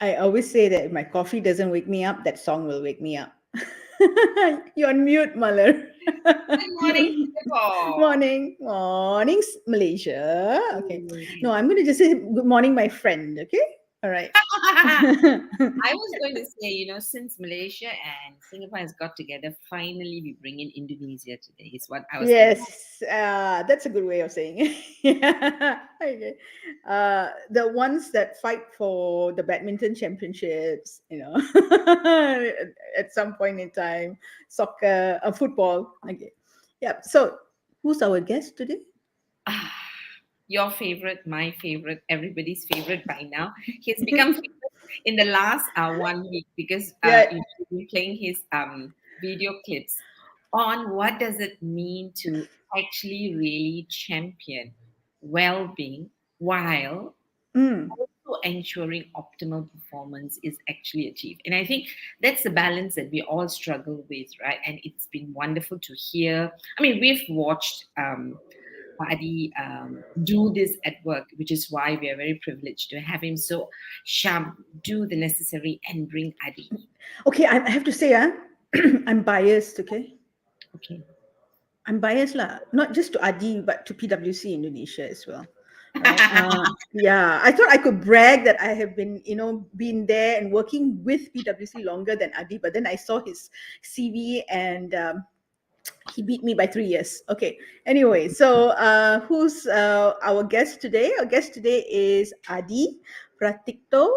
I always say that if my coffee doesn't wake me up, that song will wake me up. You're on mute, Malar. Good morning, Singapore. Morning, Malaysia. Okay. Mm. No, I'm going to just say good morning, my friend. Okay. All right. I was going to say, since Malaysia and Singapore has got together, finally we bring in Indonesia today, is what I was thinking. Yes, that's a good way of saying it. Yeah. Okay. The ones that fight for the badminton championships, at some point in time, soccer, football. Okay. Yeah. So, who's our guest today? Ah, your favorite, my favorite, everybody's favorite by now. He's become famous in the last 1 week because Yeah. you've been playing his video clips on what does it mean to actually really champion well-being while Mm. also ensuring optimal performance is actually achieved. And I think that's the balance that we all struggle with, right? And it's been wonderful to hear. I mean, we've watched Adi do this at work, which is why we are very privileged to have him. So, Sham, do the necessary and bring Adi. Okay, I have to say, I'm biased. Okay, Okay. I'm biased lah. Not just to Adi, but to PwC Indonesia as well. Right. Yeah, I thought I could brag that I have been there and working with PwC longer than Adi, but then I saw his CV and he beat me by 3 years. Okay. Anyway, so who's our guest today? Our guest today is Adi Pratikto,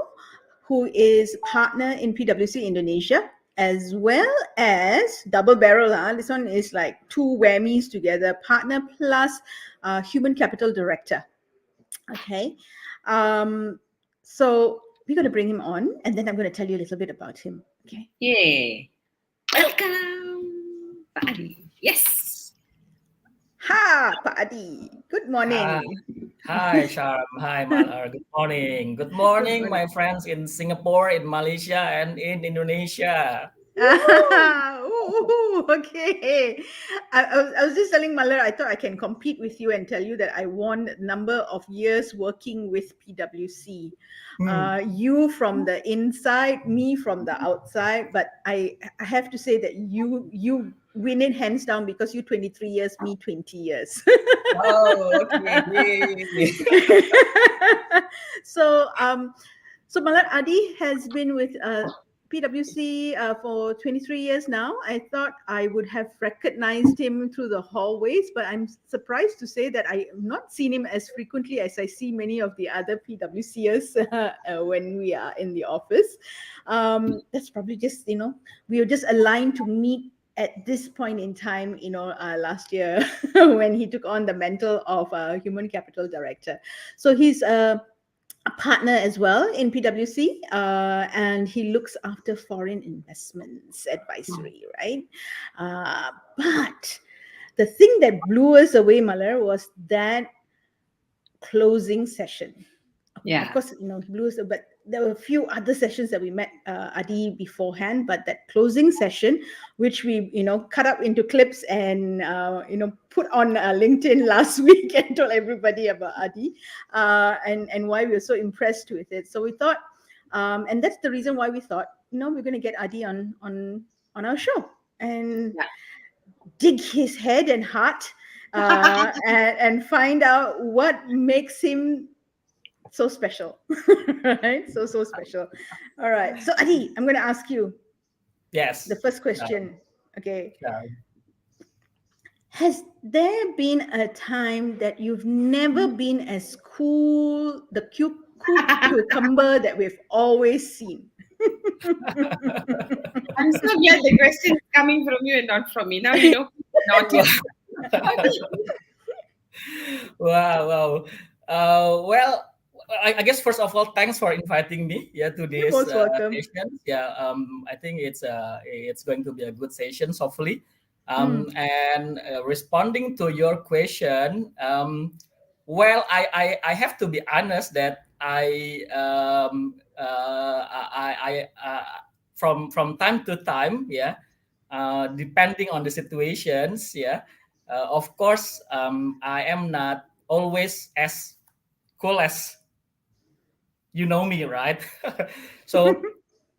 who is partner in PwC Indonesia, as well as double barrel. This one is like two whammies together: partner plus human capital director. Okay. So we're going to bring him on, and then I'm going to tell you a little bit about him. Okay. Yay. Welcome, Pak Adi. Yes. Ha, Pak Adi. Good morning. Hi, Sharm. Hi, Malar. Good morning. Good morning, my friends in Singapore, in Malaysia, and in Indonesia. Ooh, okay. I was just telling Malar, I thought I can compete with you and tell you that I won a number of years working with PwC. You from the inside, me from the outside. But I have to say that you win it hands down because you 23 years, me 20 years. Oh, okay. Yay. So Malar, Adi has been with PwC for 23 years now. I thought I would have recognized him through the hallways, but I'm surprised to say that I have not seen him as frequently as I see many of the other PwCers when we are in the office. That's probably just, we were just aligned to meet at this point in time, last year when he took on the mantle of human capital director. So he's a partner as well in PwC, and he looks after foreign investments advisory, right? But the thing that blew us away, Malar, was that closing session. Yeah. Of course, he blew us away, but there were a few other sessions that we met Adi beforehand, but that closing session, which we cut up into clips and put on LinkedIn last week and told everybody about Adi, and why we were so impressed with it. So we thought, and that's the reason why we thought, we're going to get Adi on our show and Yeah. dig his head and heart, and find out what makes him so special. Right, so special. All right, so Adi, I'm going to ask you the Yes. first Uh, question. Okay, uh, has there been a time that you've never been as cool, the cool cucumber that we've always seen? I'm so glad the question is coming from you and not from me. Now you know who's naughty. wow, wow. Well, I guess first of all, thanks for inviting me, yeah, to You're this most welcome. session. Yeah, I think it's going to be a good session, hopefully. Mm, And responding to your question, well, I have to be honest that from time to time, yeah, depending on the situations, yeah. Of course, I am not always as cool as you know me, right? So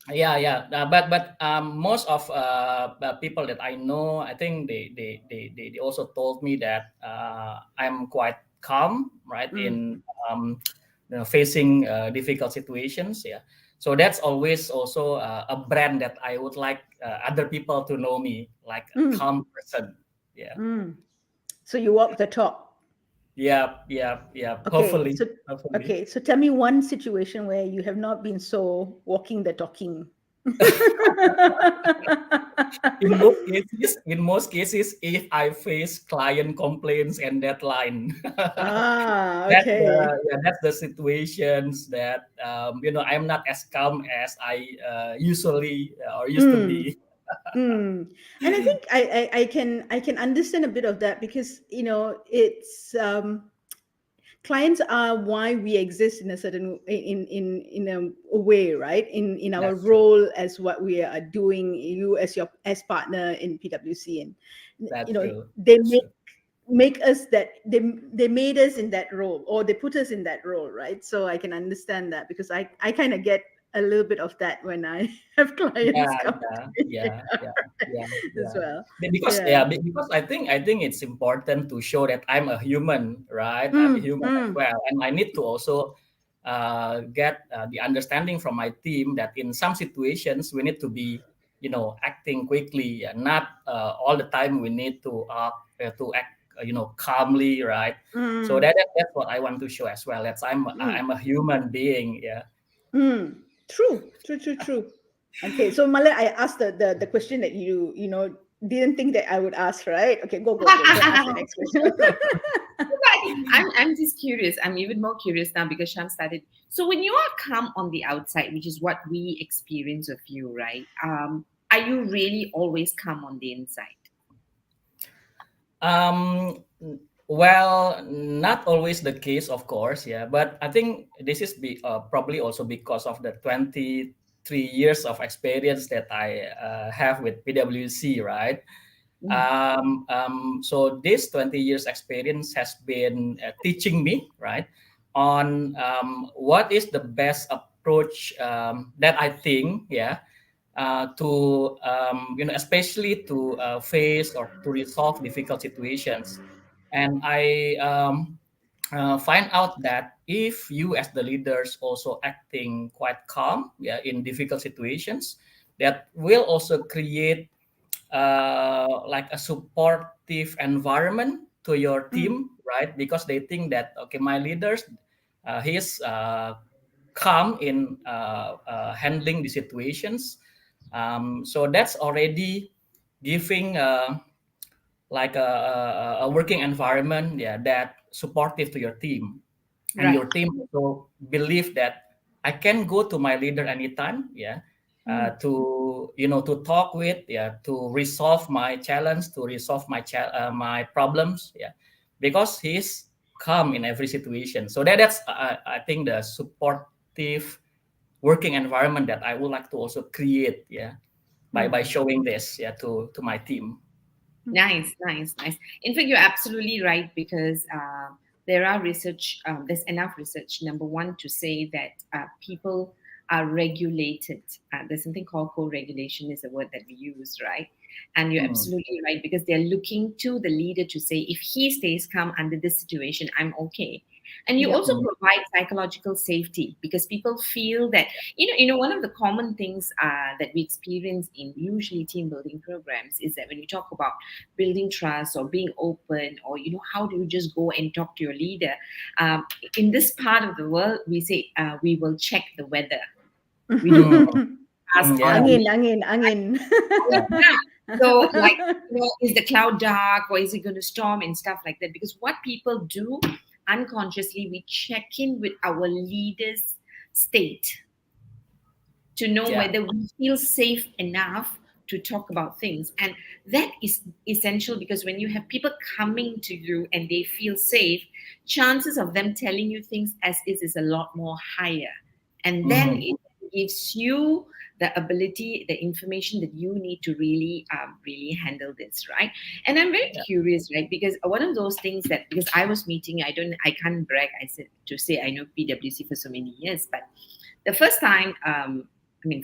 but most of the people that I know, I think they also told me that I'm quite calm, right, mm, in facing difficult situations. Yeah, so that's always also a brand that I would like other people to know me, like a mm, calm person. Yeah, mm. So you walk the talk. yeah. Okay, Hopefully, so hopefully. tell me one situation where you have not been so walking the talking. In most cases, if I face client complaints and deadline, Ah, that's okay. that's the situations that I'm not as calm as I usually or used to Mm, be. mm. And I think I can understand a bit of that because it's clients are why we exist in a certain in a way, right, in our That's true. role as what we are doing, you as your as partner in PwC, and That's true. they That's true. make us that they made us in that role, or they put us in that role, right? So I can understand that because I kind of get a little bit of that when I have clients Yeah, come yeah, to me yeah, yeah, yeah, as yeah. well. Because Yeah. because I think it's important to show that I'm a human, right? I'm a Mm, human as mm, well, and I need to also get the understanding from my team that in some situations we need to be, acting quickly, and not all the time we need to act, calmly, right? So mm, that's what I want to show as well. That mm. I'm a human being, yeah. Mm, true. Okay, so Mala, I asked the question that didn't think that I would ask, right? Okay, go ask the next question. I'm just curious. I'm even more curious now because Sham started. So when you are calm on the outside, which is what we experience of you, right? Are you really always calm on the inside? Um, well, not always the case, of course, yeah. But I think this is probably also because of the 23 years of experience that I have with PwC, right? Mm. So this 20 years experience has been teaching me, right, on what is the best approach that I think, yeah, to especially to face or to resolve difficult situations. And I find out that if you as the leaders also acting quite calm, yeah, in difficult situations, that will also create like a supportive environment to your Mm, team, right? Because they think that, okay, my leaders, he's calm in handling the situations. So that's already giving like a working environment, yeah, that supportive to your team, and right. your team also believe that I can go to my leader anytime, yeah, Mm, to to talk with, yeah, to resolve my challenge, to resolve my problems, yeah, because he's calm in every situation. So that's I think the supportive working environment that I would like to also create, by Mm. showing this, to my team. Nice, nice, nice. In fact, you're absolutely right because there are research, there's enough research, number one, to say that people are regulated. There's something called co regulation, is a word that we use, right? And you're Mm. absolutely right because they're looking to the leader to say, if he stays calm under this situation, I'm okay. And you Yep. also Mm. provide psychological safety because people feel that one of the common things that we experience in usually team building programs is that when you talk about building trust or being open, or how do you just go and talk to your leader, um, in this part of the world we say we will check the weather. We do Mm. ask on Yeah. the Angin, weather. angin, angin. Yeah. So, like, is the cloud dark or is it going to storm and stuff like that? Because what people do unconsciously, we check in with our leaders' state to know Yeah. whether we feel safe enough to talk about things. And that is essential because when you have people coming to you and they feel safe, chances of them telling you things as is a lot more higher. And then Mm. it gives you the ability, the information that you need to really handle this, right? And I'm very Yeah. curious, right? Because one of those things that, because I was meeting, I can't brag, I said to say I know PwC for so many years, but the first time,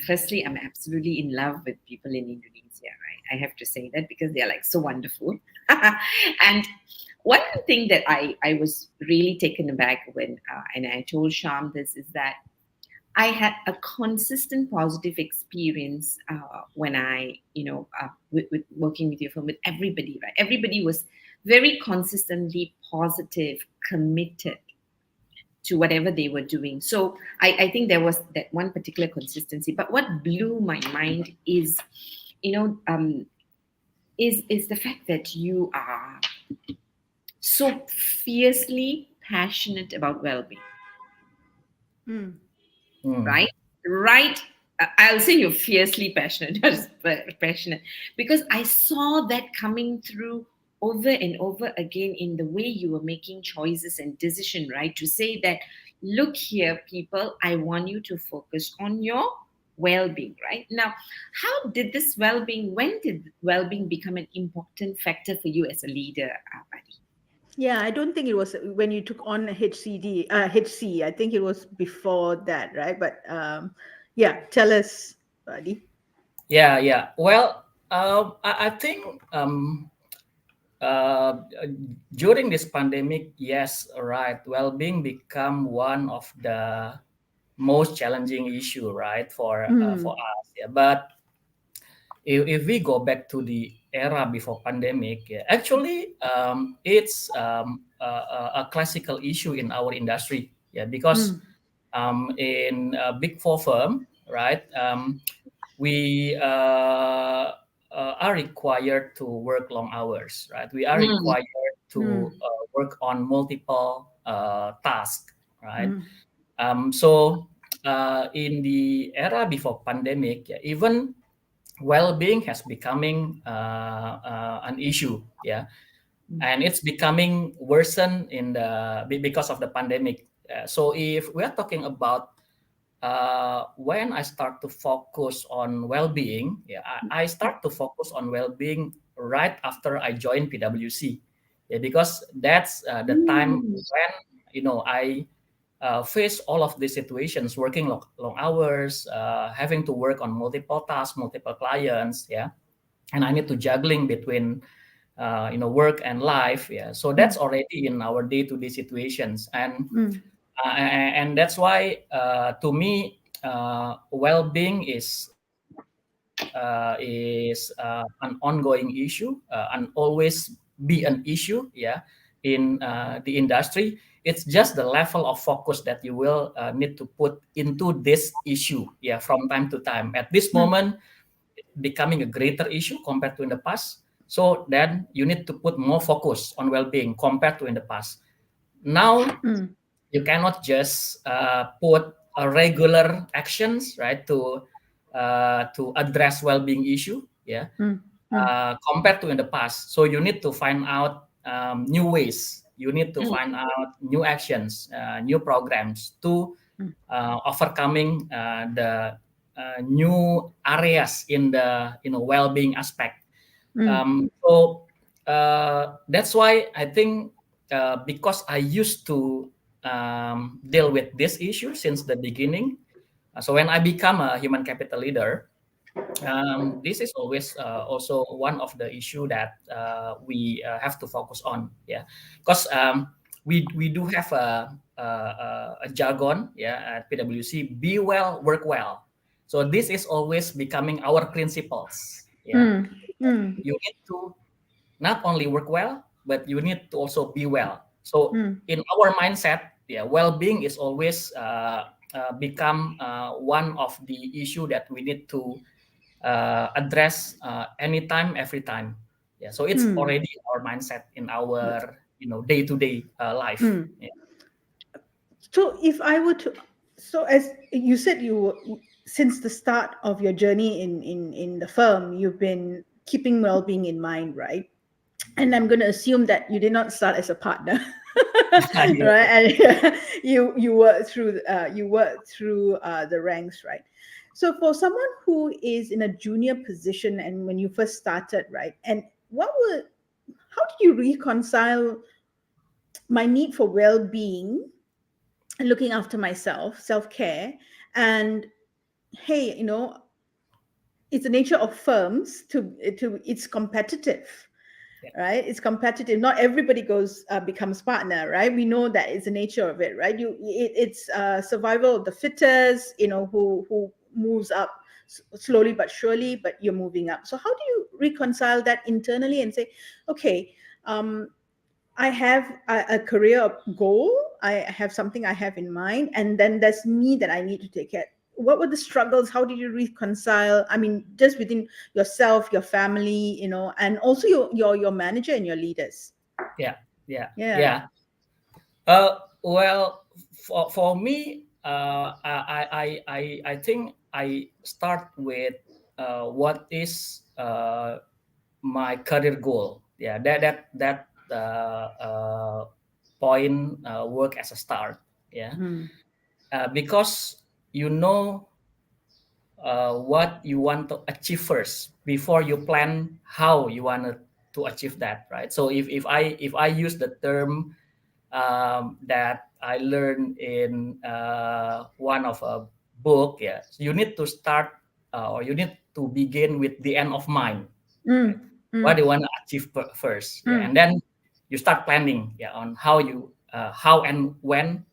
firstly, I'm absolutely in love with people in Indonesia, right? I have to say that because they're like so wonderful. And one thing that I was really taken aback when, and I told Sharm this, is that I had a consistent positive experience when with working with your firm, with everybody, right? Everybody was very consistently positive, committed to whatever they were doing. So I think there was that one particular consistency. But what blew my mind is, you know, um, is the fact that you are so fiercely passionate about well-being, Mm. Mm. right? Right. I'll say you're fiercely passionate, not just passionate, because I saw that coming through over and over again in the way you were making choices and decision, right? To say that, look here, people, I want you to focus on your well-being, right? Now, how did this well-being, when did well-being become an important factor for you as a leader, Buddy? Yeah, I don't think it was when you took on HC. I think it was before that, right? But yeah, tell us, buddy. Yeah. Yeah. Well, I think uh, during this pandemic, yes, right, well-being become one of the most challenging issue, right, for Mm. us. Yeah. But if we go back to the era before pandemic, yeah, actually, it's a classical issue in our industry. Yeah, because Mm. in a big four firm, right, we are required to work long hours, right? We are Mm, required to Mm. work on multiple tasks, right? Mm. So in the era before pandemic, yeah, even well-being has becoming an issue, yeah, and it's becoming worsen because of the pandemic. So if we are talking about when I start to focus on well-being, yeah, I start to focus on well-being right after I joined PwC, yeah, because that's the time mm, when I face all of these situations, working long hours, having to work on multiple tasks, multiple clients, yeah, and I need to juggling between work and life, yeah. So that's Mm. already in our day-to-day situations, Mm. and that's why to me well-being is an ongoing issue, and always be an issue, yeah, in the industry. It's just the level of focus that you will need to put into this issue, yeah, from time to time. At this Mm. moment, becoming a greater issue compared to in the past. So then you need to put more focus on well-being compared to in the past. Now Mm. you cannot just put a regular actions, right, to address well-being issue, yeah, Mm. Mm. compared to in the past. So you need to find out new ways, you need to mm, find out new actions, new programs to overcoming the new areas in the well-being aspect. So that's why I think because I used to deal with this issue since the beginning. So when I become a human capital leader, this is always also one of the issue that we have to focus on. Yeah, because we do have a jargon, yeah, at PwC: be well, work well. So this is always becoming our principles. Yeah, you need to not only work well, but you need to also be well. So in our mindset, yeah, well-being is always become one of the issue that we need to address anytime, every time. Yeah, so it's already our mindset in our day-to-day life. Yeah. So if I were to, so as you said, since the start of your journey in the firm, you've been keeping well-being in mind, right? And I'm going to assume that you did not start as a partner, right? Yes. And you worked through the ranks, right? So for someone who is in a junior position and when you first started, right? And how did you reconcile my need for well-being and looking after myself, self-care, and hey, it's the nature of firms to it's competitive, Yeah. right? It's competitive. Not everybody becomes partner, right? We know that it's the nature of it, right? It's survival of the fittest, who moves up slowly but surely, but you're moving up. So how do you reconcile that internally and say, okay, I have a career goal. I have something I have in mind, and then there's me that I need to take care. What were the struggles? How did you reconcile? I mean, just within yourself, your family, and also your manager and your leaders. Yeah. Yeah. Yeah. Yeah. Well, for me, I think I start with what is my career goal. Yeah, that point work as a start. Yeah, Mm, because you know what you want to achieve first before you plan how you want to achieve that, right? So if I use the term that I learned in one of a book, yeah, so you need to start or you need to begin with the end of mind, right? mm, What mm, do you want to achieve first, yeah, mm, and then you start planning, yeah, on how and when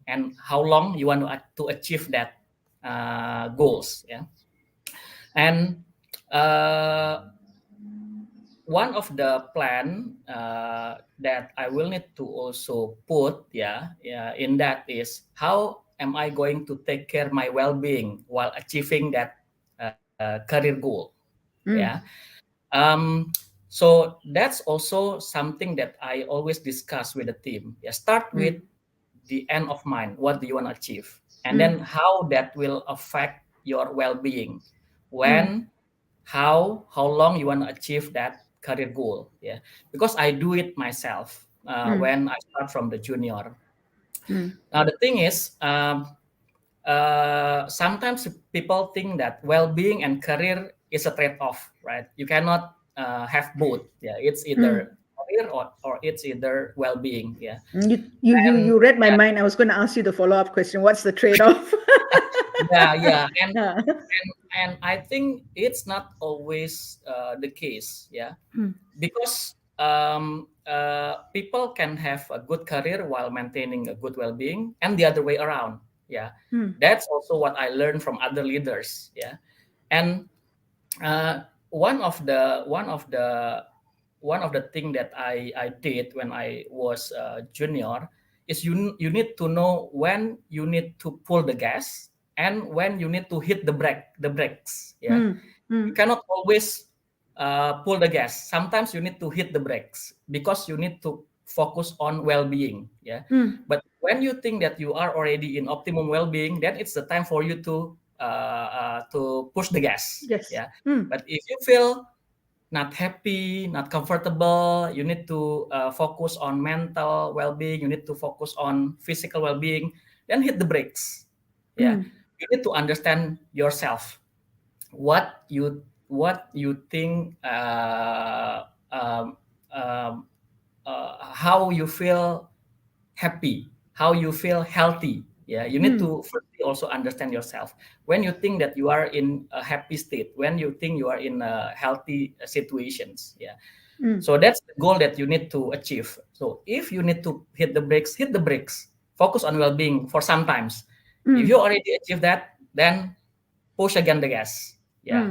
and how long you want to achieve that goals, yeah. And one of the plan that I will need to also put, yeah, in that is how am I going to take care my well-being while achieving that career goal, yeah. mm, So that's also something that I always discuss with the team. Yeah, start with mm, the end of mind. What do you want to achieve, and then mm, how that will affect your well-being. mm, When, how long you want to achieve that career goal, yeah, because I do it myself mm, when I start from the junior. mm. Now the thing is, sometimes people think that well-being and career is a trade-off, right? You cannot have both. Yeah, it's Mm. either career or it's either well-being. Yeah, You and read my mind. I was going to ask you the follow-up question. What's the trade-off? yeah, Yeah. and I think it's not always the case. Yeah, Mm, because people can have a good career while maintaining a good well-being, and the other way around. Yeah, mm, that's also what I learned from other leaders. Yeah, and one of the thing that I did when I was junior is you need to know when you need to pull the gas and when you need to hit the brakes. Yeah, mm, you mm, cannot always pull the gas. Sometimes you need to hit the brakes because you need to focus on well-being. Yeah, mm. but when you think that you are already in optimum well-being, then it's the time for you to push the gas. Yes. Yeah, Mm, but if you feel not happy, not comfortable, you need to focus on mental well-being. You need to focus on physical well-being. Then hit the brakes. Yeah, you need to understand yourself, what you think, um, um, how you feel happy, how you feel healthy. Yeah, you need to firstly also understand yourself. When you think that you are in a happy state, when you think you are in a healthy situations, yeah. So that's the goal that you need to achieve. So if you need to hit the brakes, hit the brakes. Focus on well-being for some times. If you already achieve that, then push again the gas. Yeah,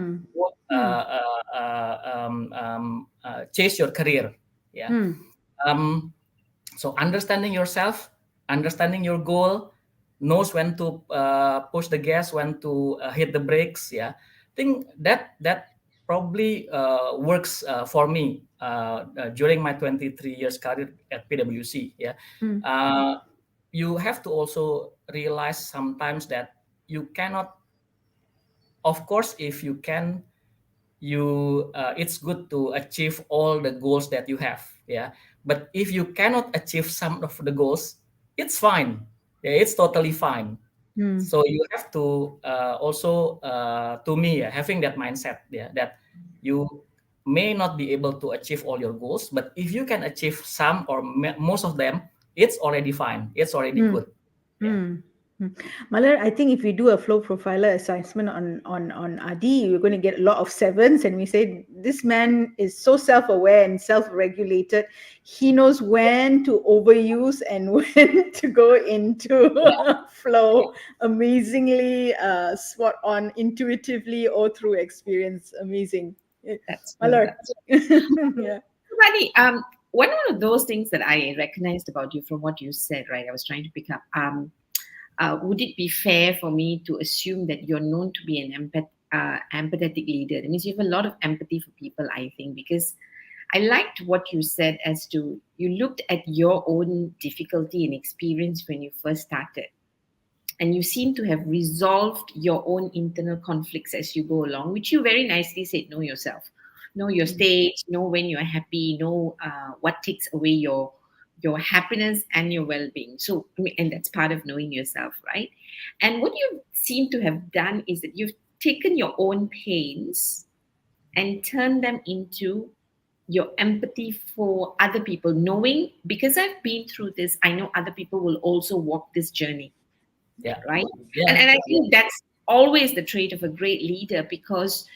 chase your career. Yeah. Um, so understanding yourself, understanding your goal, knows when to push the gas, when to hit the brakes. Yeah, I think that probably works for me during my 23 years career at PwC. Yeah, uh, you have to also realize sometimes that you cannot. Of course, if you can, it's good to achieve all the goals that you have. Yeah, but if you cannot achieve some of the goals, it's fine. Yeah, it's totally fine. So you have to also, to me, having that mindset, yeah, that you may not be able to achieve all your goals, but if you can achieve some or most of them, it's already fine, it's already good. Yeah. Mm. Mm. Malar, I think if we do a flow profiler assessment on Adi, we're going to get a lot of sevens, and we say this man is so self-aware and self-regulated. He knows when to overuse and when to go into flow. Amazingly spot on, intuitively or through experience. Amazing. That's true. Malar. That's Yeah. Funny. One of those things that I recognized about you from what you said, right? I was trying to pick up. Would it be fair for me to assume that you're known to be an empathetic leader? That means you have a lot of empathy for people, I think, because I liked what you said as to you looked at your own difficulty and experience when you first started. And you seem to have resolved your own internal conflicts as you go along, which you very nicely said, know yourself, know your stage, know when you're happy, know what takes away your happiness and your well-being. So, I mean, and that's part of knowing yourself, right? And what you seem to have done is that you've taken your own pains and turned them into your empathy for other people, knowing because I've been through this, I know other people will also walk this journey, Yeah. right? and, Yeah. and I think that's always the trait of a great leader, because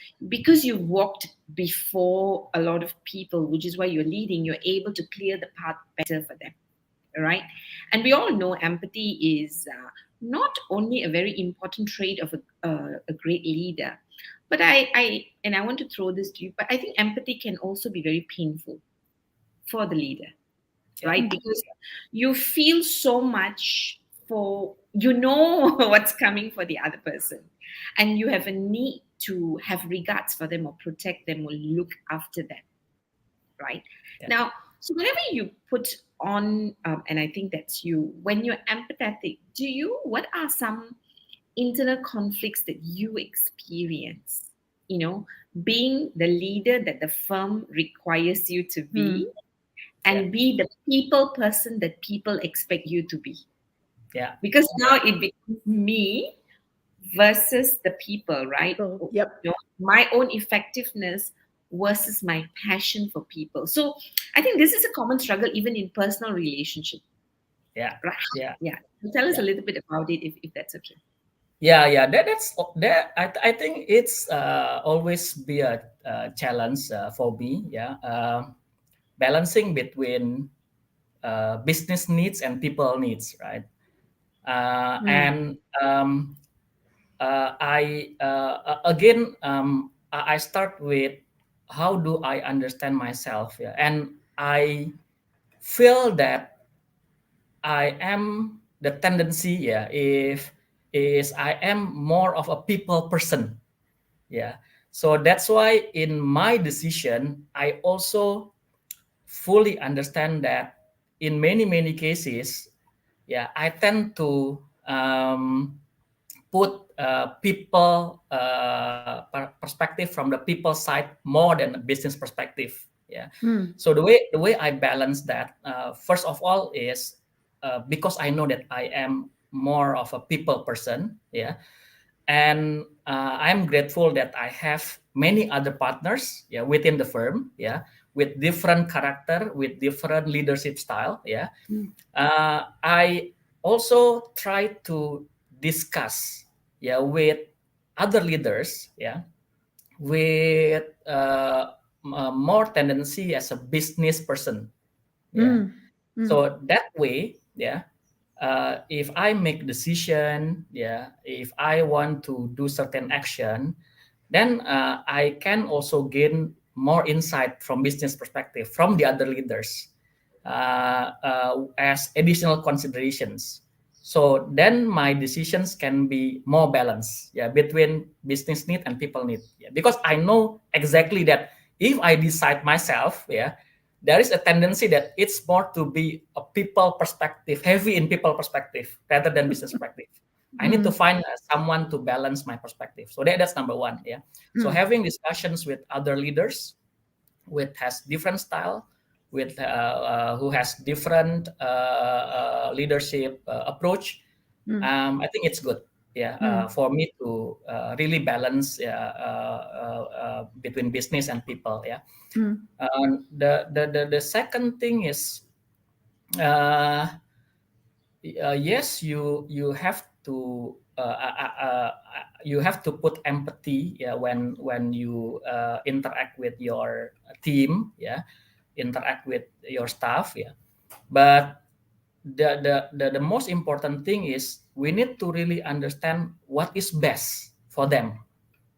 you've walked before a lot of people, which is why you're leading, you're able to clear the path better for them, right? And we all know empathy is not only a very important trait of a great leader, but I want to throw this to you, but I think empathy can also be very painful for the leader, Yeah. right? Because you feel so much for, what's coming for the other person, and you have a need to have regards for them or protect them or look after them, right? Yeah. Now, so whenever you put on, and I think that's you, when you're empathetic, what are some internal conflicts that you experience? Being the leader that the firm requires you to be, Yeah. and be the people person that people expect you to be. Yeah. Because now it becomes me versus the people, right? People. Yep. My own effectiveness versus my passion for people. So I think this is a common struggle even in personal relationship, Yeah. right? Yeah. Yeah. So tell us a Yeah. little bit about it if that's okay. Yeah, yeah, that's that. I think it's always be a challenge for me. Yeah, balancing between business needs and people needs, right? And I again, I start with how do I understand myself? Yeah, and I feel that I am the tendency. Yeah, if is I am more of a people person. Yeah, so that's why in my decision I also fully understand that in many cases, yeah, I tend to put people perspective from the people side more than a business perspective. Yeah, so the way I balance that, first of all, is because I know that I am more of a people person. Yeah, and I'm grateful that I have many other partners, yeah, within the firm, yeah, with different character, with different leadership style. Yeah, I also try to discuss, yeah, with other leaders, yeah, with more tendency as a business person. Yeah, Mm, mm, so that way, yeah, if I make decision, yeah, if I want to do certain action, then I can also gain more insight from business perspective from the other leaders as additional considerations. So then my decisions can be more balanced, yeah, between business need and people need. Yeah, because I know exactly that if I decide myself, yeah, there is a tendency that it's more to be a people perspective, heavy in people perspective rather than business perspective. I need to mm, find someone to balance my perspective. So that's number one. Yeah. So mm, having discussions with other leaders with has different style, with who has different leadership approach. mm, I think it's good. Yeah, mm, for me to really balance between business and people. Yeah. mm, The second thing is yes, you have to you have to put empathy, yeah, when you interact with your team, yeah, interact with your staff, yeah. But the most important thing is we need to really understand what is best for them,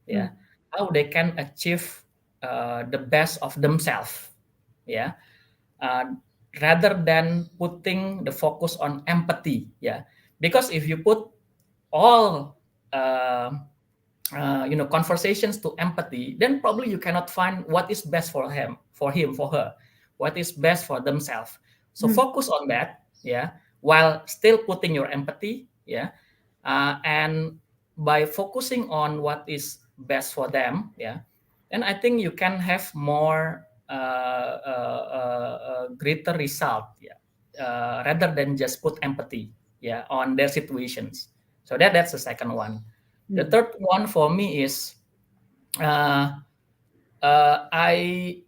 yeah, mm, how they can achieve the best of themselves, yeah, uh, rather than putting the focus on empathy. Yeah, because if you put all conversations to empathy, then probably you cannot find what is best for him, for her, what is best for themselves. So mm, focus on that, yeah, while still putting your empathy, yeah, and by focusing on what is best for them, yeah, and I think you can have more greater result, yeah, rather than just put empathy, yeah, on their situations. So that's the second one. The mm. third one for me is uh, uh, I,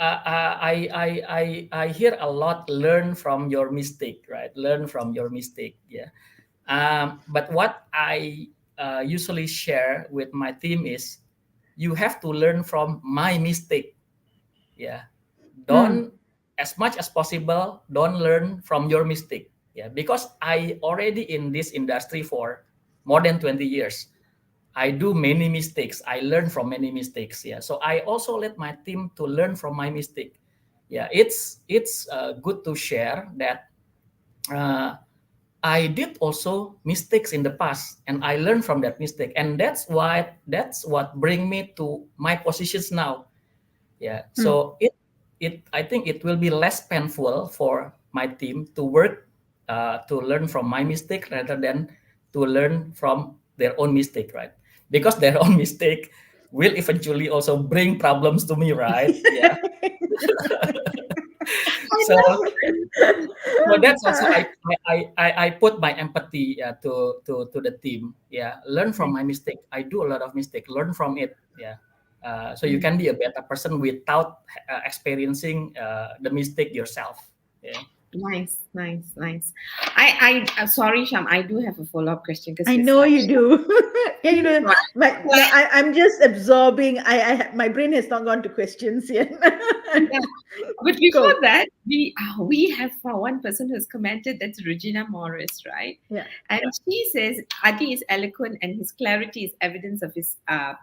I hear a lot. Learn from your mistake, right? Learn from your mistake. Yeah. But what I usually share with my team is, you have to learn from my mistake. Yeah. Mm, Don't, as much as possible, don't learn from your mistake. Yeah. Because I already in this industry for more than 20 years. I do many mistakes. I learn from many mistakes. Yeah. So I also let my team to learn from my mistake. Yeah. It's good to share that uh, I did also mistakes in the past, and I learned from that mistake, and that's what bring me to my positions now. Yeah. mm. So it I think it will be less painful for my team to work to learn from my mistake rather than to learn from their own mistake, right? Because their own mistake will eventually also bring problems to me, right? Yeah. I So so love that's also I put my empathy to the team. Yeah, learn from my mistake. I do a lot of mistake. Learn from it. Yeah, so you Mm. can be a better person without experiencing the mistake yourself. Yeah. Nice, nice, nice. Sorry, Sham, I do have a follow-up question because I it's know like, you do. Yeah, right. but no, I'm just absorbing. My brain has not gone to questions yet. Yeah. But before Go. that, we have one person who has commented. That's Regina Morris, right? Yeah. And she says Adi is eloquent and his clarity is evidence of his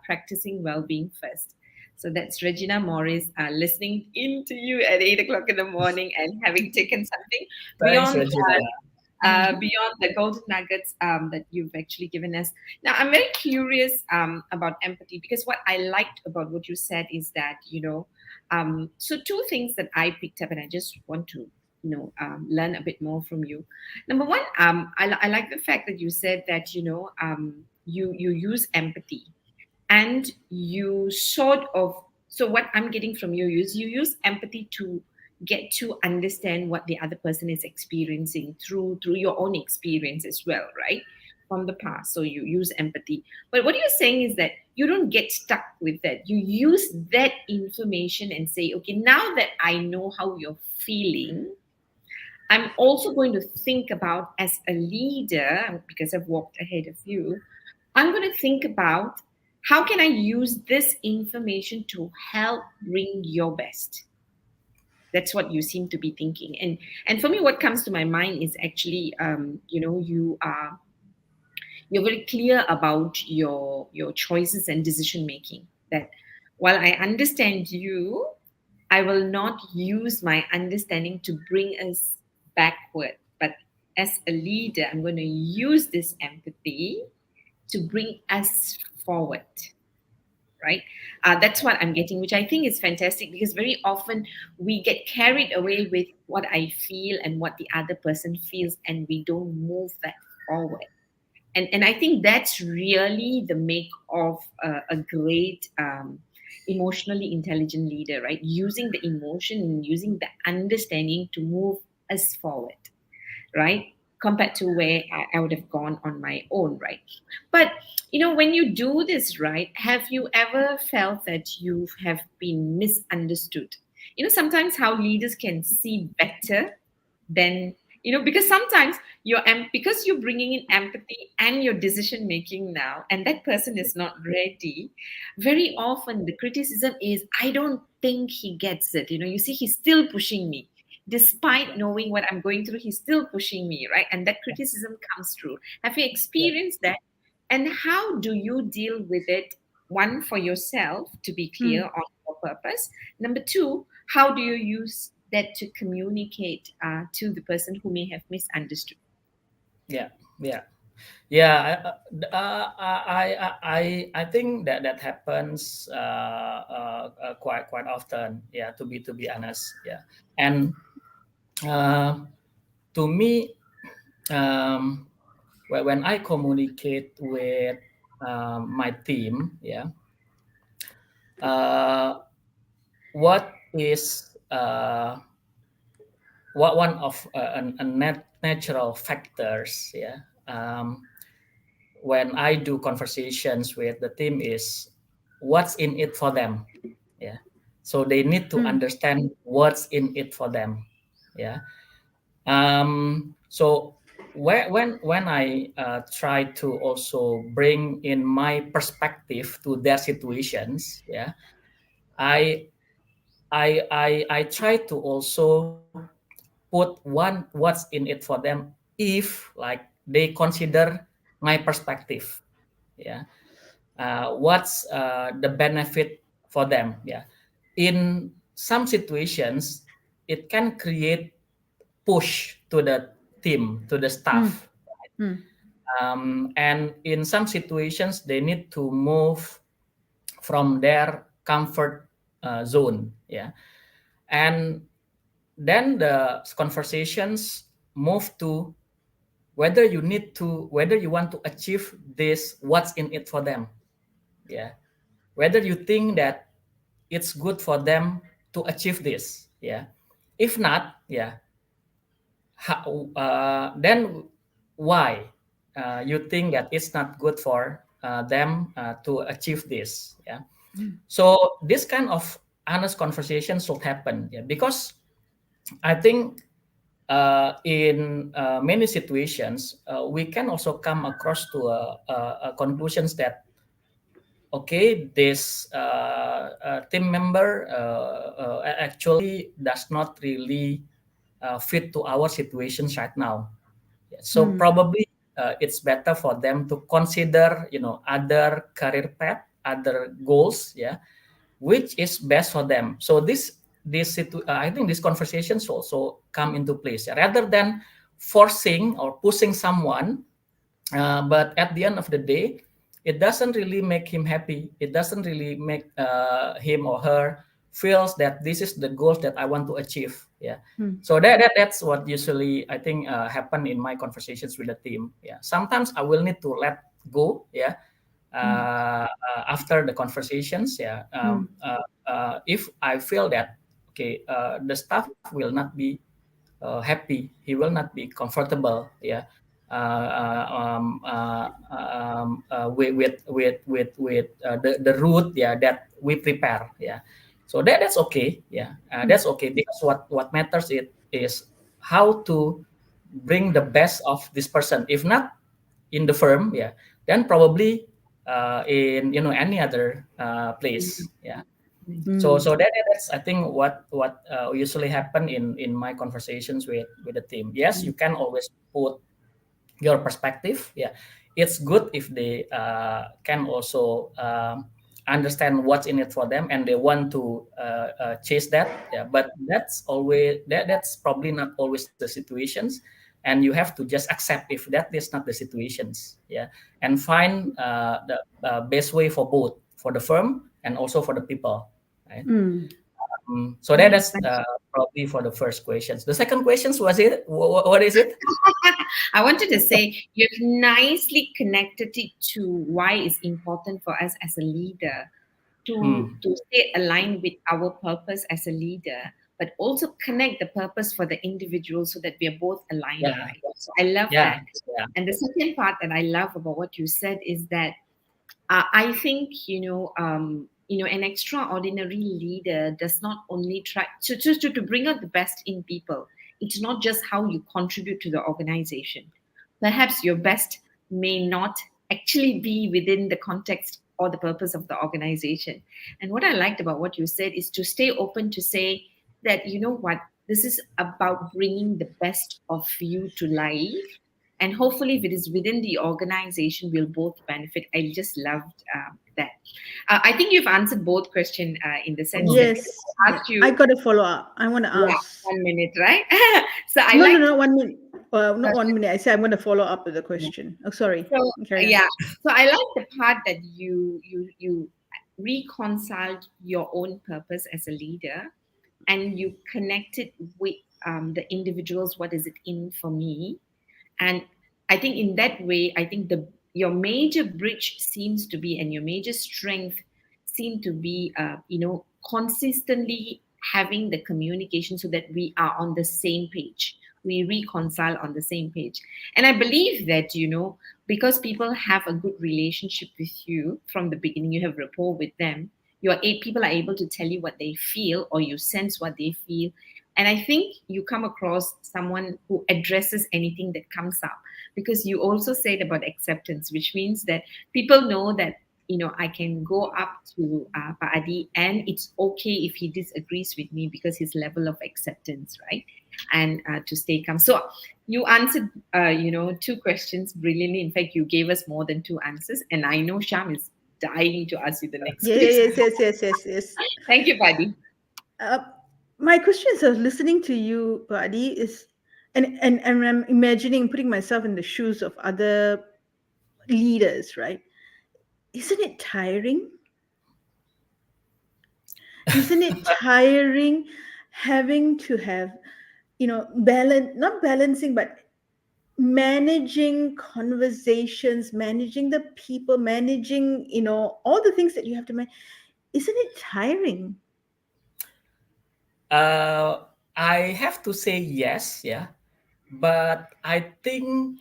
practicing well-being first. So that's Regina Morris listening in to you at 8 o'clock in the morning and having taken something Thanks, beyond Regina. beyond the golden nuggets that you've actually given us. Now, I'm very curious about empathy because what I liked about what you said is that, so two things that I picked up and I just want to, learn a bit more from you. Number one, I like the fact that you said that, you use empathy and you sort of, so what I'm getting from you is you use empathy to get to understand what the other person is experiencing through your own experience as well, right? From the past. So you use empathy. But what you're saying is that you don't get stuck with that. You use that information and say, okay, now that I know how you're feeling, I'm also going to think about, as a leader, because I've walked ahead of you, I'm going to think about how can I use this information to help bring your best. That's what you seem to be thinking. And for me, what comes to my mind is actually, you're very clear about your choices and decision making. That while I understand you, I will not use my understanding to bring us backward. But as a leader, I'm going to use this empathy to bring us forward, right? That's what I'm getting, which I think is fantastic, because very often we get carried away with what I feel and what the other person feels, and we don't move that forward. And I think that's really the make of a great emotionally intelligent leader, right? Using the emotion and using the understanding to move us forward, right? Compared to where I would have gone on my own, right? But when you do this, right, have you ever felt that you have been misunderstood? Sometimes how leaders can see better than, because sometimes because you're bringing in empathy and your decision making now, and that person is not ready. Very often the criticism is, I don't think he gets it. You see, he's still pushing me despite knowing what I'm going through. He's still pushing me, right? And that criticism comes through. Have you Yeah. experienced that? And how do you deal with it? One, for yourself to be clear Mm. on your purpose. Number two, how do you use that to communicate to the person who may have misunderstood? Yeah. Yeah. Yeah. I think that happens quite often. Yeah. To be honest. Yeah. And uh, to me, um, when I communicate with my team, yeah, uh, what is what one of a natural factors, yeah, when I do conversations with the team is what's in it for them, yeah. So they need to Mm. understand what's in it for them, yeah. So when I try to also bring in my perspective to their situations, yeah, I I try to also put what's in it for them if like they consider my perspective, yeah. What's the benefit for them, yeah. In some situations it can create push to the team, to the Mm. staff. Mm. And in some situations, they need to move from their comfort zone. Yeah. And then the conversations move to whether you want to achieve this, what's in it for them. Yeah. Whether you think that it's good for them to achieve this. Yeah. If not, yeah, then why you think that it's not good for them to achieve this, yeah. Mm. So this kind of honest conversation should happen, yeah, because I think in many situations we can also come across to a conclusions that okay, this team member actually does not really fit to our situations right now. Yeah, so Mm. probably it's better for them to consider, other career path, other goals, yeah, which is best for them. So I think these conversations also come into place, yeah, rather than forcing or pushing someone. But at the end of the day, it doesn't really make him happy. It doesn't really make him or her feels that this is the goals that I want to achieve. Yeah. Mm. So that's what usually I think happen in my conversations with the team. Yeah. Sometimes I will need to let go. Yeah. Mm. After the conversations. Yeah. Mm. If I feel that okay, the staff will not be happy, he will not be comfortable, yeah, the route, yeah, that we prepare, yeah. So that's okay, yeah, Mm. that's okay, because what matters it is how to bring the best of this person. If not in the firm, yeah, then probably in any other place, yeah. So Mm. that's, I think, what usually happen in my conversations with the team. Yes, you can always put your perspective. Yeah, it's good if they can also understand what's in it for them, and they want to chase that. Yeah, but that's probably not always the situations, and you have to just accept if that is not the situations. Yeah, and find the best way for both, for the firm and also for the people, right? Mm. So Right. that's probably for the first questions. The second questions was it? What is it? I wanted to say you've nicely connected it to why it's important for us as a leader Hmm. to stay aligned with our purpose as a leader, but also connect the purpose for the individual so that we are both aligned, Yeah, right? So I love yeah, that. yeah. And the second part that I love about what you said is that I think an extraordinary leader does not only try to bring out the best in people. It's not just how you contribute to the organization. Perhaps your best may not actually be within the context or the purpose of the organization. And what I liked about what you said is to stay open to say that, you know what, this is about bringing the best of you to life, and hopefully if it is within the organization we'll both benefit. I just loved that. I think you've answered both questions in the sense that Yes. I Yeah. asked I you, got a follow up. I want to yeah, ask. 1 minute, right? So I No, no, like no. 1 minute. Not 1 minute. I said I'm going to follow up with the question. Oh, sorry. so Carry on. yeah, so I like the part that you reconciled your own purpose as a leader, and you connected with the individuals. What is it in for me? And I think in that way, I think the your major bridge seems to be, and your major strength seem to be, consistently having the communication so that we are on the same page. We reconcile on the same page. And I believe that, because people have a good relationship with you from the beginning, you have rapport with them, people are able to tell you what they feel, or you sense what they feel. And I think you come across someone who addresses anything that comes up, because you also said about acceptance, which means that people know that, I can go up to Pa Adi, and it's okay if he disagrees with me, because his level of acceptance, right? And to stay calm. So you answered, two questions brilliantly. In fact, you gave us more than two answers. And I know Sham is dying to ask you the next Yeah, yeah, question. yes, yes, yes, yes, yes. Thank you, buddy. Uh, my question is, I was listening to you, Buddy, is, and I'm imagining putting myself in the shoes of other leaders, right? Isn't it tiring? Isn't it tiring having to have, balance, not balancing, but managing conversations, managing the people, managing, all the things that you have to manage? Isn't it tiring? Uh, I have to say yes, yeah, but I think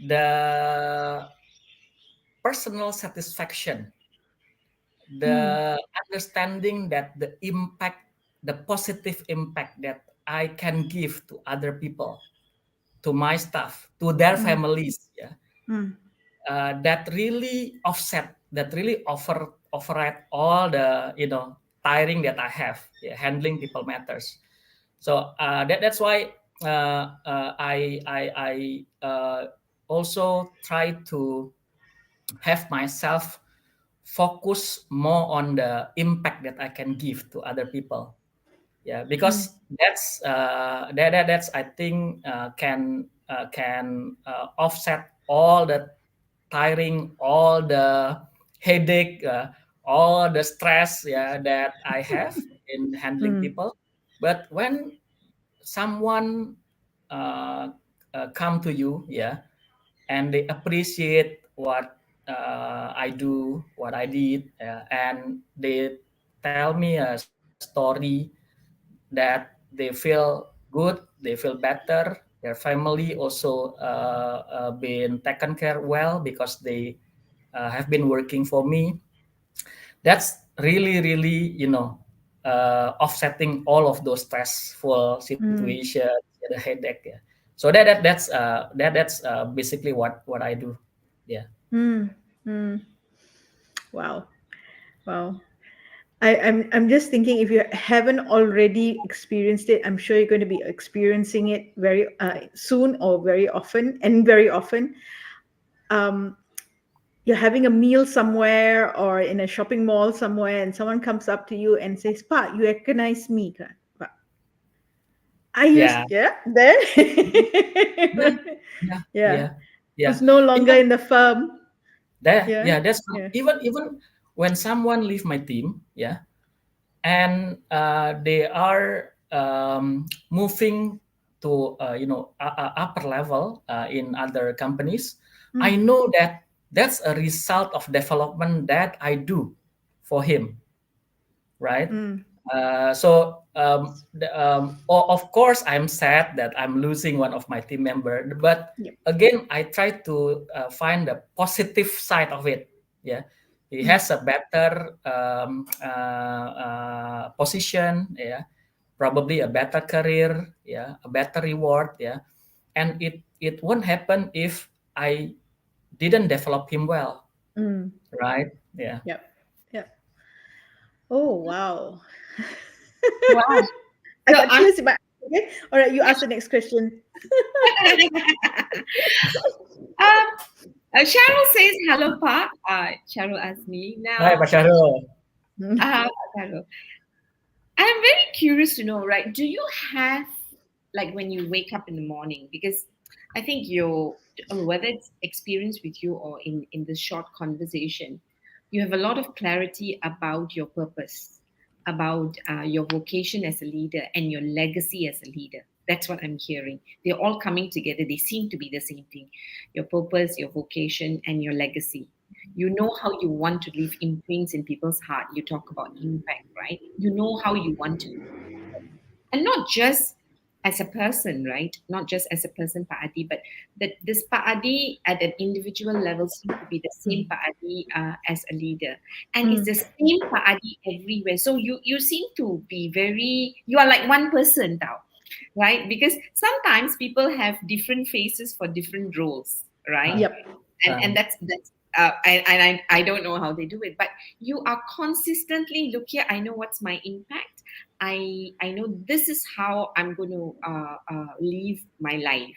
the personal satisfaction, Hmm. the understanding that the impact, the positive impact that I can give to other people, to my staff, to their Hmm. families, yeah, Hmm. that really offset, that really override all the tiring that I have, yeah, handling people matters. So that's why I also try to have myself focus more on the impact that I can give to other people. Yeah, Hmm. because that's I think can offset all the tiring, all the headache, all the stress, yeah, that I have in handling Hmm. people. But when someone uh, come to you, yeah, and they appreciate what I do, what I did, and they tell me story that they feel good, they feel better. Their family also been taken care well because they have been working for me. That's really, really, offsetting all of those stressful Mm, situations, the headache. Yeah. So that's basically what I do. Yeah. mm, mm. Wow. Wow. I'm just thinking if you haven't already experienced it, I'm sure you're going to be experiencing it very soon or very often and very often. Um, you're having a meal somewhere or in a shopping mall somewhere, and someone comes up to you and says, "Pa, you recognize me?" Ka?" But I used, Yeah. yeah, then, Yeah. Yeah. yeah, Yeah. Yeah. was no longer Even in the firm. that. Yeah, Yeah. That's yeah. even when someone leave my team. Yeah. And they are moving to upper level in other companies. I Mm, know that that's a result of development that I do for him, right? mm, Of course, I'm sad that I'm losing one of my team member, but yep. again, I try to find the positive side of it. Yeah, he Mm, has a better position. Yeah, probably a better career. Yeah, a better reward. Yeah, and it won't happen if I didn't develop him well, mm, right? Yeah. yep. Yep. Oh, wow. Wow. I So got I'm tears in my eyes. Okay. All right, you ask the next question. Cheryl says hello, Pa. Cheryl asked me Hai now. Pak Syahrul. Mm, Cheryl, I'm very curious to know, right? Do you have, like, when you wake up in the morning? Because I think your, whether it's experience with you or in this short conversation, you have a lot of clarity about your purpose, about your vocation as a leader and your legacy as a leader. That's what I'm hearing. They're all coming together. They seem to be the same thing: your purpose, your vocation, and your legacy. You know how you want to leave imprints in people's heart. You talk about impact, right? You know how you want to, and not just as a person, right? Not just as a person, Pak Adi, but that this Pak Adi at an individual level seems to be the same mm, Pak Adi as a leader, and it's mm, the same Pak Adi everywhere. So you seem to be very, you are like one person now, right? Because sometimes people have different faces for different roles, right? yep. And that's I don't know how they do it, but you are consistently, look here, I know what's my impact. I know this is how I'm going to live my life,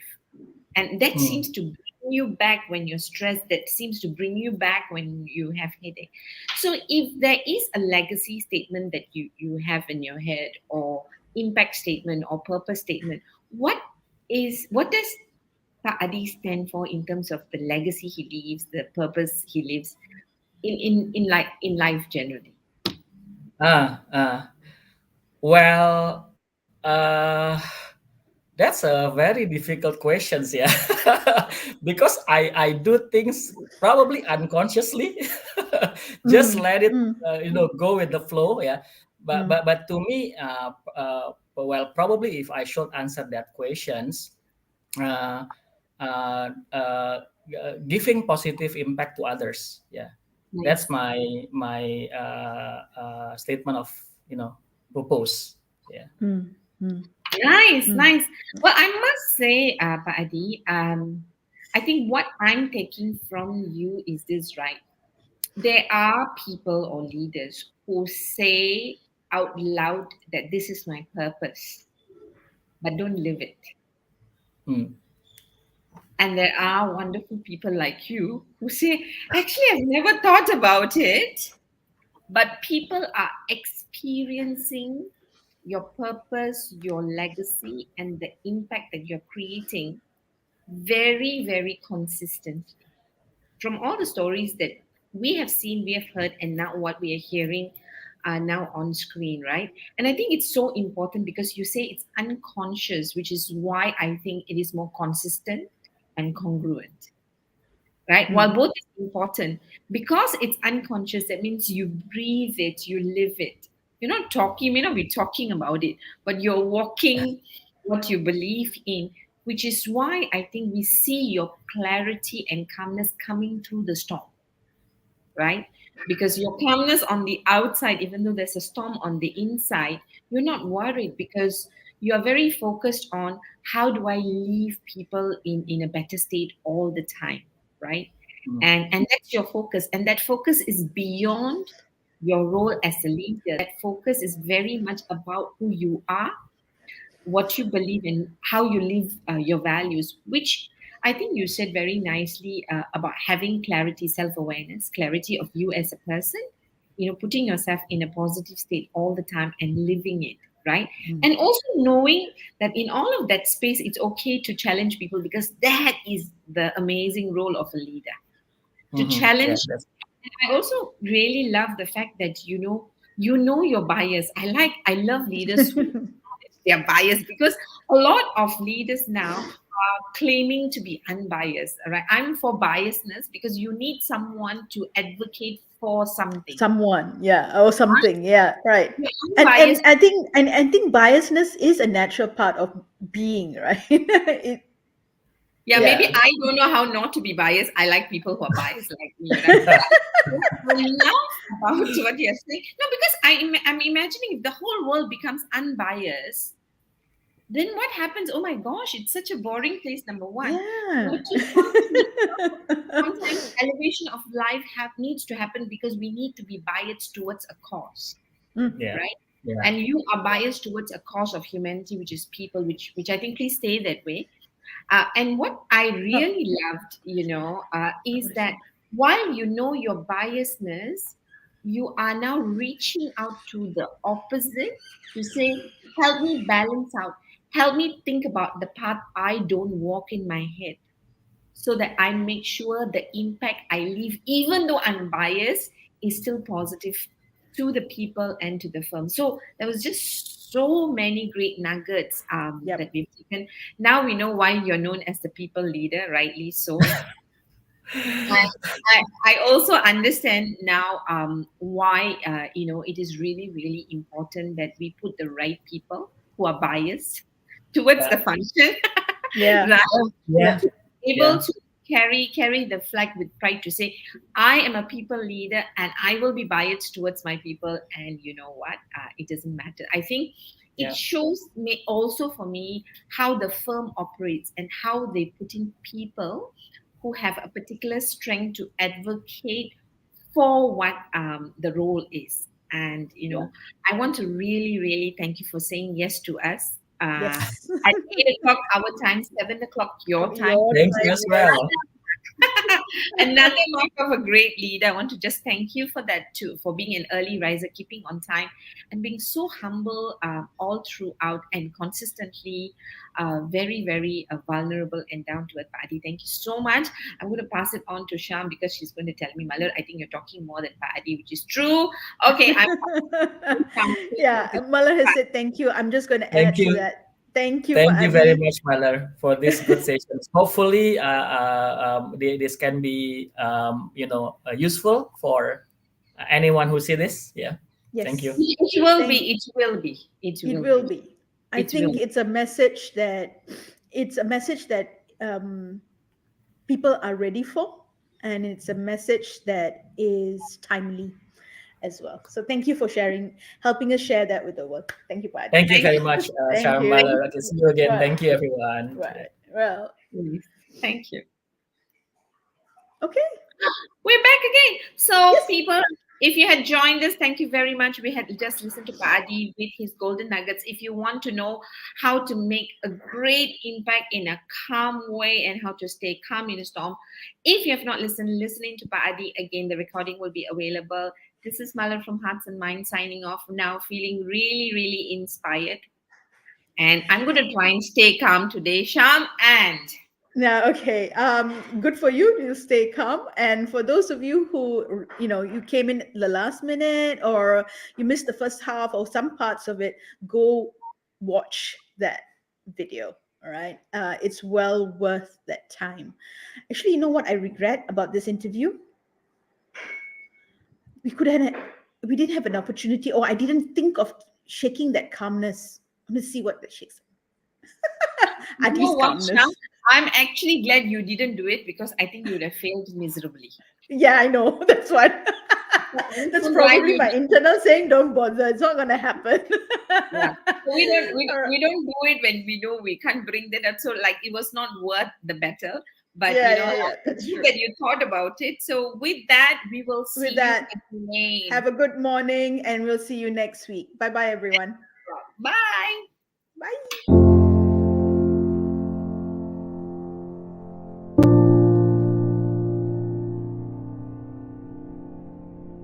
and that Hmm. seems to bring you back when you're stressed. That seems to bring you back when you have headache. So if there is a legacy statement that you have in your head, or impact statement or purpose statement, what does Pak Adi stand for in terms of the legacy he leaves, the purpose he lives in life generally? Ah, ah. Well, that's a very difficult questions, yeah. Because I do things probably unconsciously, just Mm, let it mm, go with the flow, yeah. But mm, but but to me, well, probably if I should answer that questions, uh, giving positive impact to others, yeah. That's Nice. my statement of purpose, yeah. mm, mm, Nice, mm, nice. Well, I must say, Pak Adi, I think what I'm taking from you is this, right? There are people or leaders who say out loud that this is my purpose, but don't live it. Hmm. And there are wonderful people like you who say, actually, I've never thought about it, but people are experiencing your purpose, your legacy, and the impact that you're creating very, very consistently. From all the stories that we have seen, we have heard, and now what we are hearing now on screen, right? And I think it's so important because you say it's unconscious, which is why I think it is more consistent and congruent, right? While mm, both is important, because it's unconscious, that means you breathe it, you live it. You're not talking, you may not be talking about it, but you're walking what you believe in, which is why I think we see your clarity and calmness coming through the storm, right? Because your calmness on the outside, even though there's a storm on the inside, you're not worried because you are very focused on how do I leave people in a better state all the time, right? Mm. And that's your focus. And that focus is beyond your role as a leader. That focus is very much about who you are, what you believe in, how you live your values, which I think you said very nicely about having clarity, self awareness, clarity of you as a person, putting yourself in a positive state all the time and living it, right? Mm. And also knowing that in all of that space, it's okay to challenge people because that is the amazing role of a leader to Mhm. Yeah, challenge. that's I also really love the fact that you know your bias. I love leaders who acknowledge their bias because a lot of leaders now are claiming to be unbiased. All right, I'm for biasness because you need someone to advocate for something. Someone, yeah, or something, yeah, right. You're And unbiased. I think biasness is a natural part of being, right? Yeah, maybe Yeah. I don't know how not to be biased. I like people who are biased like me, right? I love about what you're saying. No, because I'm imagining if the whole world becomes unbiased, then what happens? Oh my gosh, it's such a boring place, number one. Yeah. Number two, sometimes elevation of life needs to happen because we need to be biased towards a cause, Mm. yeah, right? yeah, And you are biased towards a cause of humanity, which is people, which I think please stay that way. And what I Oh, really loved, is that while you know your biasness, you are now reaching out to the opposite to say, help me balance out, help me think about the path I don't walk in my head so that I make sure the impact I leave, even though I'm biased, is still positive to the people and to the firm. So there was just so many great nuggets that yep. we've taken. Now we know why you're known as the people leader, rightly so. And I also understand now why it is really really important that we put the right people who are biased towards yeah, the function, Yeah. right? yeah, To be able yeah, to carry the flag with pride to say I am a people leader and I will be biased towards my people, and you know what, it doesn't matter. I think it yeah, shows me also for me how the firm operates and how they put in people who have a particular strength to advocate for what the role is. And yeah. I want to really really thank you for saying yes to us Yes. at 8 o'clock our time, 7 o'clock your time. Your Thanks time, as yes. well. Another mark of a great leader. I want to just thank you for that too, for being an early riser, keeping on time, and being so humble all throughout and consistently very, very vulnerable and down to earth. Adi, thank you so much. I'm going to pass it on to Sham because she's going to tell me, Malar, I think you're talking more than Adi, which is true. Okay, I'm Sham. Yeah, Mala has said thank you. I'm just going to Thank add to you. that. Thank you, Thank you very Adi. much, Malar, for this good sessions. Hopefully, this can be, useful for anyone who see this. Yeah. Thank you. Yes. It will Thank be, it will be, it It will will be, be. I it think will. it's a message that people are ready for, and it's a message that is timely as well. So thank you for sharing, helping us share that with the world. Thank you, Padi. Thank you Thank very much, Thank Sharm, you. Malar. Okay, see you again. Right. Thank you, everyone. Right. Well, you. Thank you. okay. We're back again. So, Yes. people, if you had joined us, thank you very much. We had just listened to Adi with his golden nuggets. If you want to know how to make a great impact in a calm way and how to stay calm in a storm, if you have not listening to Adi again, the recording will be available. This is Mala from Hearts and Minds signing off now, feeling really, really inspired. And I'm going to try and stay calm today, Sham. And Now, okay. Good for you to stay calm. And for those of you who, you came in the last minute or you missed the first half or some parts of it, go watch that video. All right. It's well worth that time. Actually, you know what I regret about this interview? We could have we didn't have an opportunity, or I didn't think of shaking that calmness. Let me see what that shakes. You know Adi's what, Sham? calmness. I'm actually glad you didn't do it because I think you would have failed miserably. Yeah, I know. That's what. So I'm That's so glad probably you my did. internal saying, "Don't bother. It's not gonna happen." Yeah. So we don't we, All right. we don't do it when we know we can't bring that up. So like it was not worth the battle. But Yeah, you know, yeah, yeah. it's That's good true. that you thought about it. So with that, we will With see you that, again. have a good morning, and we'll see you next week. Bye, bye, everyone. Bye.